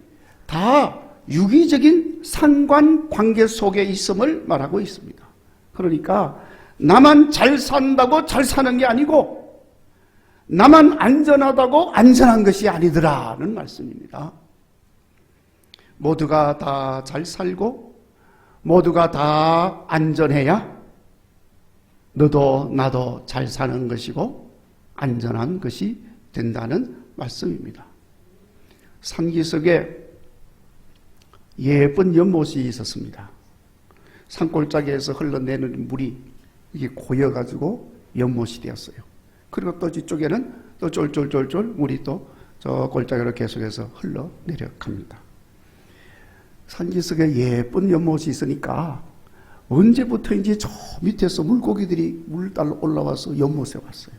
다 유기적인 상관관계 속에 있음을 말하고 있습니다. 그러니까 나만 잘 산다고 잘 사는 게 아니고 나만 안전하다고 안전한 것이 아니더라는 말씀입니다. 모두가 다 잘 살고 모두가 다 안전해야 너도 나도 잘 사는 것이고 안전한 것이 된다는 말씀입니다. 산기슭에 예쁜 연못이 있었습니다. 산골짜기에서 흘러내리는 물이 이게 고여가지고 연못이 되었어요. 그리고 또 뒤쪽에는 또 쫄쫄쫄쫄 물이 또 저 골짜기로 계속해서 흘러내려갑니다. 산기슭에 예쁜 연못이 있으니까 언제부터인지 저 밑에서 물고기들이 물 따라 올라와서 연못에 왔어요.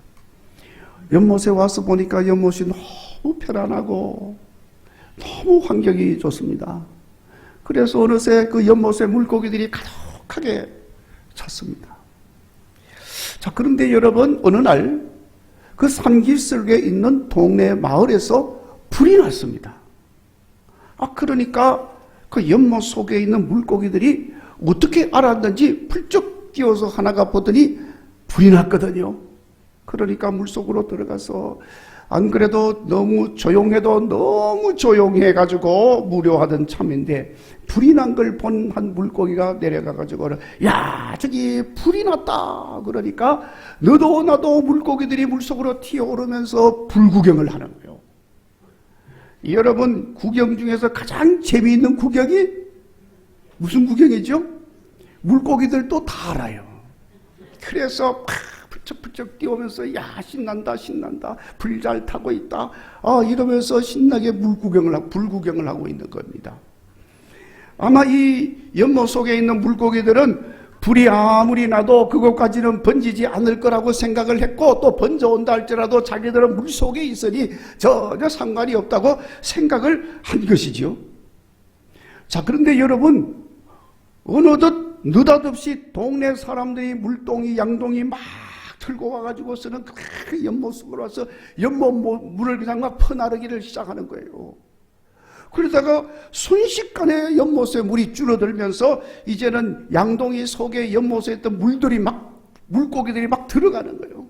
연못에 와서 보니까 연못이 너무 편안하고 너무 환경이 좋습니다. 그래서 어느새 그 연못에 물고기들이 가득하게 찼습니다. 자, 그런데 여러분, 어느 날 그 산기슭에 있는 동네 마을에서 불이 났습니다. 그러니까 그 연못 속에 있는 물고기들이 어떻게 알았는지 풀쩍 뛰어서 하나가 보더니 불이 났거든요. 그러니까 물속으로 들어가서 안 그래도 너무 조용해도 너무 조용해가지고 무료하던 참인데 불이 난 걸 본 한 물고기가 내려가가지고 야, 저기 불이 났다. 그러니까 너도 나도 물고기들이 물속으로 튀어오르면서 불구경을 하는 거예요. 여러분, 구경 중에서 가장 재미있는 구경이 무슨 구경이죠? 물고기들도 다 알아요. 그래서 부쩍부쩍 뛰어오면서 야, 신난다 신난다, 불 잘 타고 있다, 이러면서 신나게 불구경을 하고 있는 겁니다. 아마 이 연못 속에 있는 물고기들은 불이 아무리 나도 그것까지는 번지지 않을 거라고 생각을 했고, 또 번져온다 할지라도 자기들은 물속에 있으니 전혀 상관이 없다고 생각을 한 것이지요. 자, 그런데 여러분, 어느덧 느닷없이 동네 사람들이 물동이 양동이 막 들고 와가지고서는 그 연못 속으로 와서 연못 물을 그냥 막 퍼나르기를 시작하는 거예요. 그러다가 순식간에 연못에 물이 줄어들면서 이제는 양동이 속에 연못에 있던 물고기들이 막 들어가는 거예요.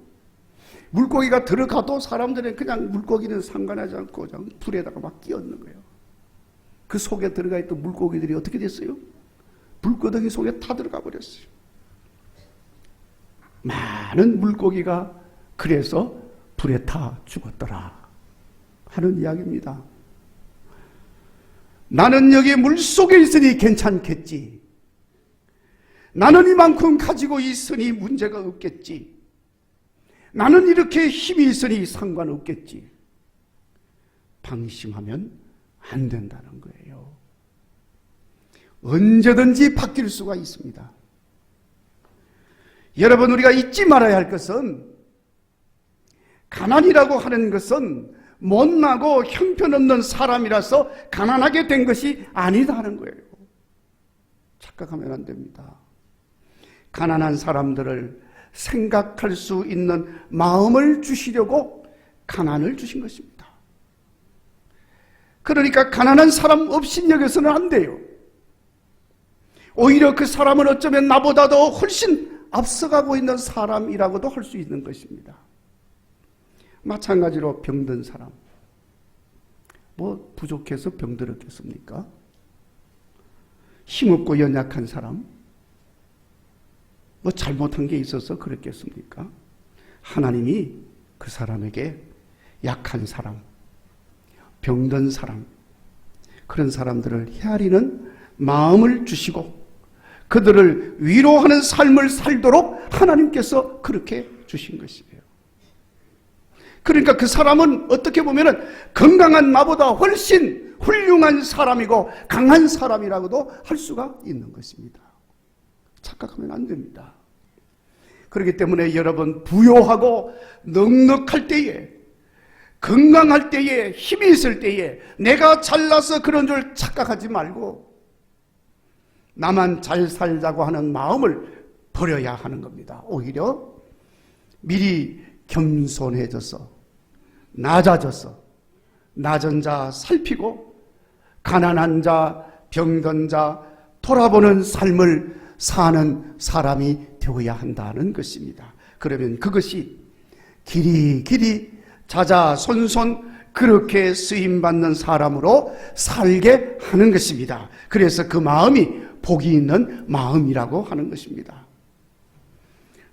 물고기가 들어가도 사람들은 그냥 물고기는 상관하지 않고 그냥 불에다가 막 끼얹는 거예요. 그 속에 들어가 있던 물고기들이 어떻게 됐어요? 불구덩이 속에 타 들어가 버렸어요. 많은 물고기가 그래서 불에 타 죽었더라 하는 이야기입니다. 나는 여기 물속에 있으니 괜찮겠지. 나는 이만큼 가지고 있으니 문제가 없겠지. 나는 이렇게 힘이 있으니 상관없겠지. 방심하면 안 된다는 거예요. 언제든지 바뀔 수가 있습니다. 여러분, 우리가 잊지 말아야 할 것은 가난이라고 하는 것은 못나고 형편없는 사람이라서 가난하게 된 것이 아니다는 거예요. 착각하면 안 됩니다. 가난한 사람들을 생각할 수 있는 마음을 주시려고 가난을 주신 것입니다. 그러니까 가난한 사람 없인 여겨서는 안 돼요. 오히려 그 사람은 어쩌면 나보다도 훨씬 앞서가고 있는 사람이라고도 할 수 있는 것입니다. 마찬가지로 병든 사람, 뭐 부족해서 병들었겠습니까? 힘없고 연약한 사람, 뭐 잘못한 게 있어서 그랬겠습니까? 하나님이 그 사람에게 약한 사람, 병든 사람, 그런 사람들을 헤아리는 마음을 주시고 그들을 위로하는 삶을 살도록 하나님께서 그렇게 주신 것이에요. 그러니까 그 사람은 어떻게 보면 건강한 나보다 훨씬 훌륭한 사람이고 강한 사람이라고도 할 수가 있는 것입니다. 착각하면 안 됩니다. 그렇기 때문에 여러분, 부요하고 넉넉할 때에, 건강할 때에, 힘이 있을 때에 내가 잘나서 그런 줄 착각하지 말고 나만 잘 살자고 하는 마음을 버려야 하는 겁니다. 오히려 미리 겸손해져서 낮아져서 낮은 자 살피고 가난한 자, 병든 자 돌아보는 삶을 사는 사람이 되어야 한다는 것입니다. 그러면 그것이 길이 자자손손 그렇게 쓰임받는 사람으로 살게 하는 것입니다. 그래서 그 마음이 복이 있는 마음이라고 하는 것입니다.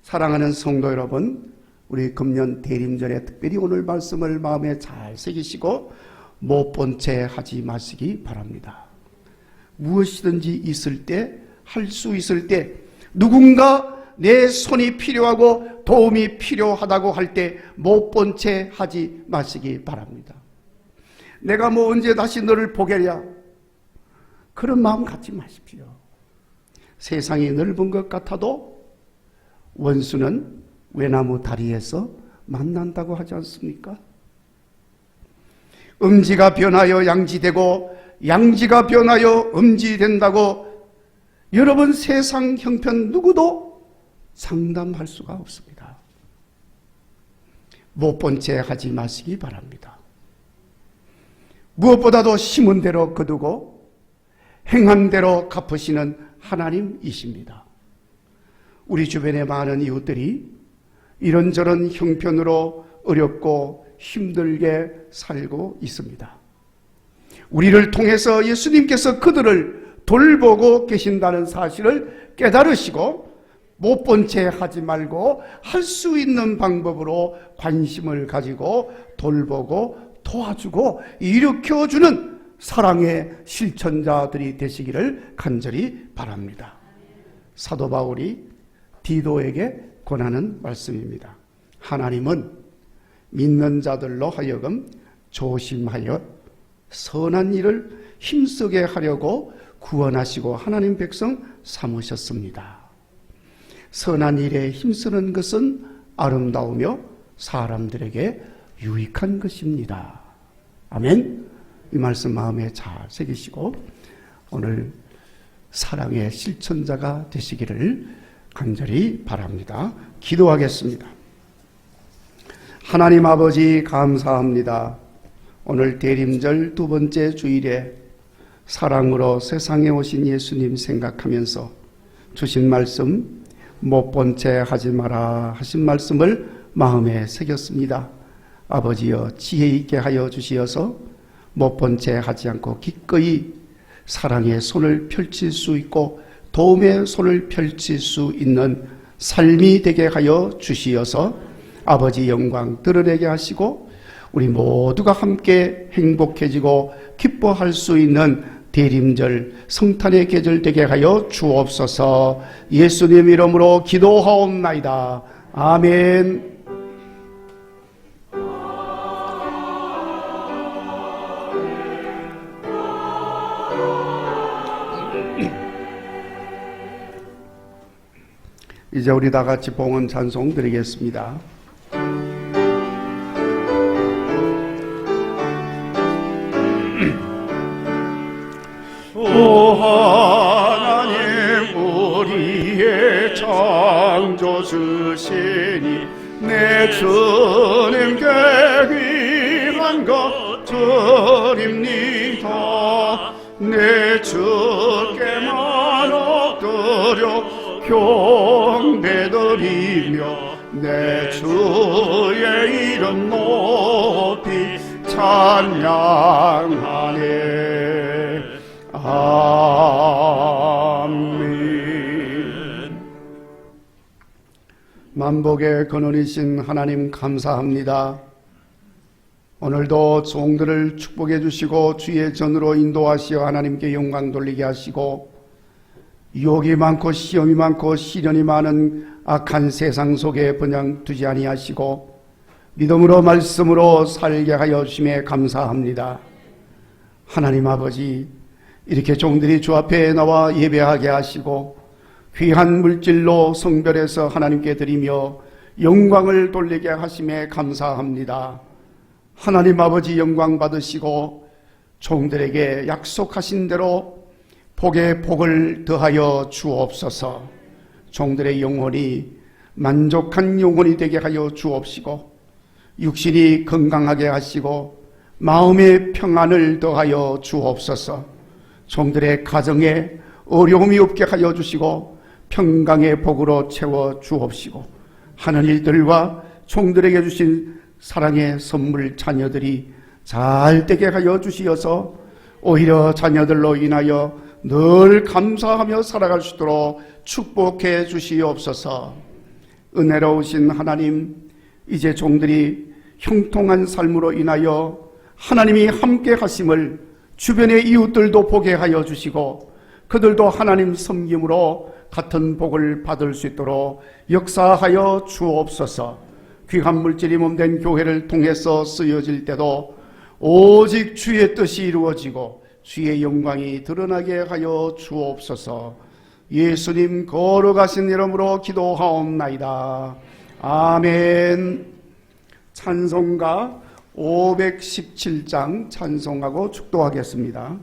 사랑하는 성도 여러분, 우리 금년 대림절에 특별히 오늘 말씀을 마음에 잘 새기시고 못 본 채 하지 마시기 바랍니다. 무엇이든지 있을 때, 할 수 있을 때, 누군가 내 손이 필요하고 도움이 필요하다고 할 때 못 본 채 하지 마시기 바랍니다. 내가 뭐 언제 다시 너를 보겠냐, 그런 마음 갖지 마십시오. 세상이 넓은 것 같아도 원수는 외나무 다리에서 만난다고 하지 않습니까? 음지가 변하여 양지되고 양지가 변하여 음지된다고 여러분, 세상 형편 누구도 상담할 수가 없습니다. 못 본 채 하지 마시기 바랍니다. 무엇보다도 심은 대로 거두고 행한 대로 갚으시는 하나님이십니다. 우리 주변의 많은 이웃들이 이런저런 형편으로 어렵고 힘들게 살고 있습니다. 우리를 통해서 예수님께서 그들을 돌보고 계신다는 사실을 깨달으시고 못 본 채 하지 말고 할 수 있는 방법으로 관심을 가지고 돌보고 도와주고 일으켜주는 사랑의 실천자들이 되시기를 간절히 바랍니다. 사도 바울이 디도에게 권하는 말씀입니다. 하나님은 믿는 자들로 하여금 조심하여 선한 일을 힘쓰게 하려고 구원하시고 하나님 백성 삼으셨습니다. 선한 일에 힘쓰는 것은 아름다우며 사람들에게 유익한 것입니다. 아멘. 이 말씀 마음에 잘 새기시고 오늘 사랑의 실천자가 되시기를 간절히 바랍니다. 기도하겠습니다. 하나님 아버지, 감사합니다. 오늘 대림절 두 번째 주일에 사랑으로 세상에 오신 예수님 생각하면서 주신 말씀, 못 본 채 하지 마라 하신 말씀을 마음에 새겼습니다. 아버지여, 지혜 있게 하여 주시어서 못 본 채 하지 않고 기꺼이 사랑의 손을 펼칠 수 있고 도움의 손을 펼칠 수 있는 삶이 되게 하여 주시어서 아버지 영광 드러내게 하시고 우리 모두가 함께 행복해지고 기뻐할 수 있는 대림절 성탄의 계절 되게 하여 주옵소서. 예수님 이름으로 기도하옵나이다. 아멘. 이제 우리 다 같이 봉헌 찬송 드리겠습니다. 오 하나님, 우리의 창조주시니 내 주님께 귀한 것 드립니다. 내 주께만 엎드려 경배드리며 내 주의 이름 높이 찬양하네. 아멘. 만복의 근원이신 하나님 감사합니다. 오늘도 종들을 축복해 주시고 주의 전으로 인도하시어 하나님께 영광 돌리게 하시고 유혹이 많고 시험이 많고 시련이 많은 악한 세상 속에 그냥 두지 아니하시고 믿음으로 말씀으로 살게 하여 주심에 감사합니다. 하나님 아버지, 이렇게 종들이 주 앞에 나와 예배하게 하시고 귀한 물질로 성별해서 하나님께 드리며 영광을 돌리게 하심에 감사합니다. 하나님 아버지 영광 받으시고 종들에게 약속하신 대로 복에 복을 더하여 주옵소서. 종들의 영혼이 만족한 영혼이 되게 하여 주옵시고 육신이 건강하게 하시고 마음의 평안을 더하여 주옵소서. 종들의 가정에 어려움이 없게 하여 주시고 평강의 복으로 채워 주옵시고 하는 일들과 종들에게 주신 사랑의 선물 자녀들이 잘 되게 하여 주시어서 오히려 자녀들로 인하여 늘 감사하며 살아갈 수 있도록 축복해 주시옵소서. 은혜로우신 하나님, 이제 종들이 형통한 삶으로 인하여 하나님이 함께 하심을 주변의 이웃들도 보게 하여 주시고 그들도 하나님 섬김으로 같은 복을 받을 수 있도록 역사하여 주옵소서. 귀한 물질이 몸된 교회를 통해서 쓰여질 때도 오직 주의 뜻이 이루어지고 주의 영광이 드러나게 하여 주옵소서. 예수님 거룩하신 이름으로 기도하옵나이다. 아멘. 찬송가 517장 찬송하고 축도하겠습니다.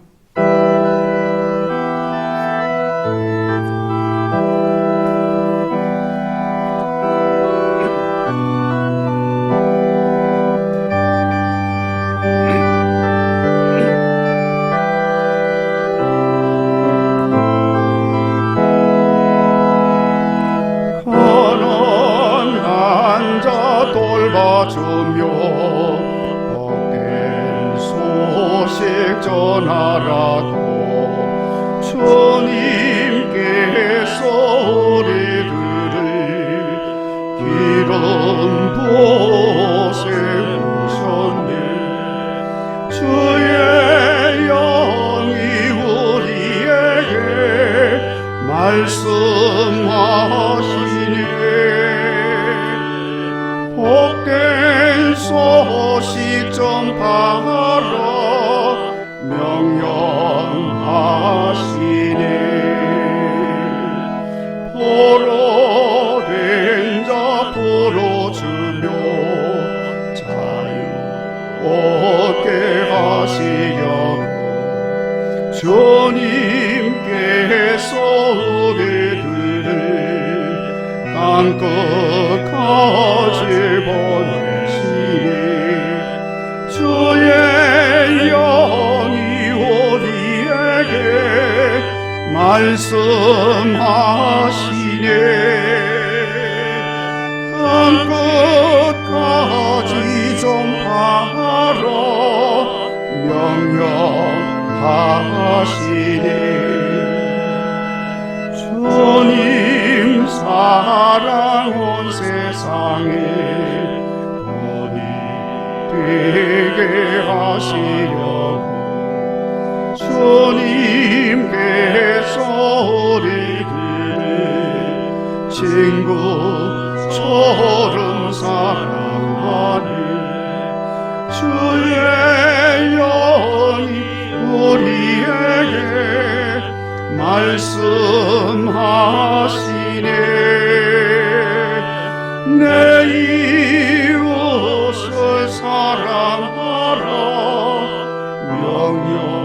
전하라도 주님께서 우리들을 기름 부으세 오셨네. 주의 영이 우리에게 말씀하시네. 복된 소식 전파하라 명령하시네. 포로된 자 풀어주며 자유 얻게 하시려고 주님께서 우리들을 땅끝까지 보내시네. 주의 영이 우리에게 말씀하시네. 땅끝까지 전파하라 명령하시네. 주님 사랑 온 세상에 본이 되게 하시려고 주님께서 우리들을 친구처럼 사랑하니 주의 영이 우리에게 말씀하시네. 내 이웃을 사랑하라 명령하시네.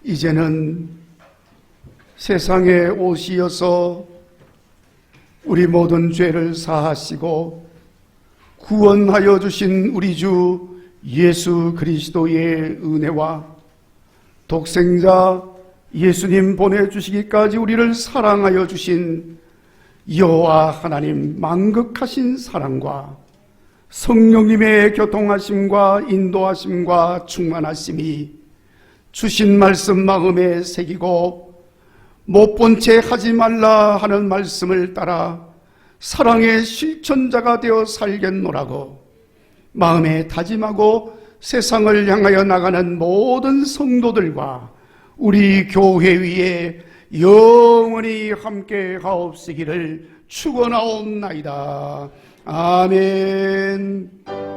이제는 세상에 오시어서 우리 모든 죄를 사하시고 구원하여 주신 우리 주 예수 그리스도의 은혜와 독생자 예수님 보내주시기까지 우리를 사랑하여 주신 여호와 하나님 만극하신 사랑과 성령님의 교통하심과 인도하심과 충만하심이 주신 말씀 마음에 새기고 못 본 채 하지 말라 하는 말씀을 따라 사랑의 실천자가 되어 살겠노라고 마음에 다짐하고 세상을 향하여 나가는 모든 성도들과 우리 교회 위에 영원히 함께 하옵시기를 축원하옵나이다. 아멘.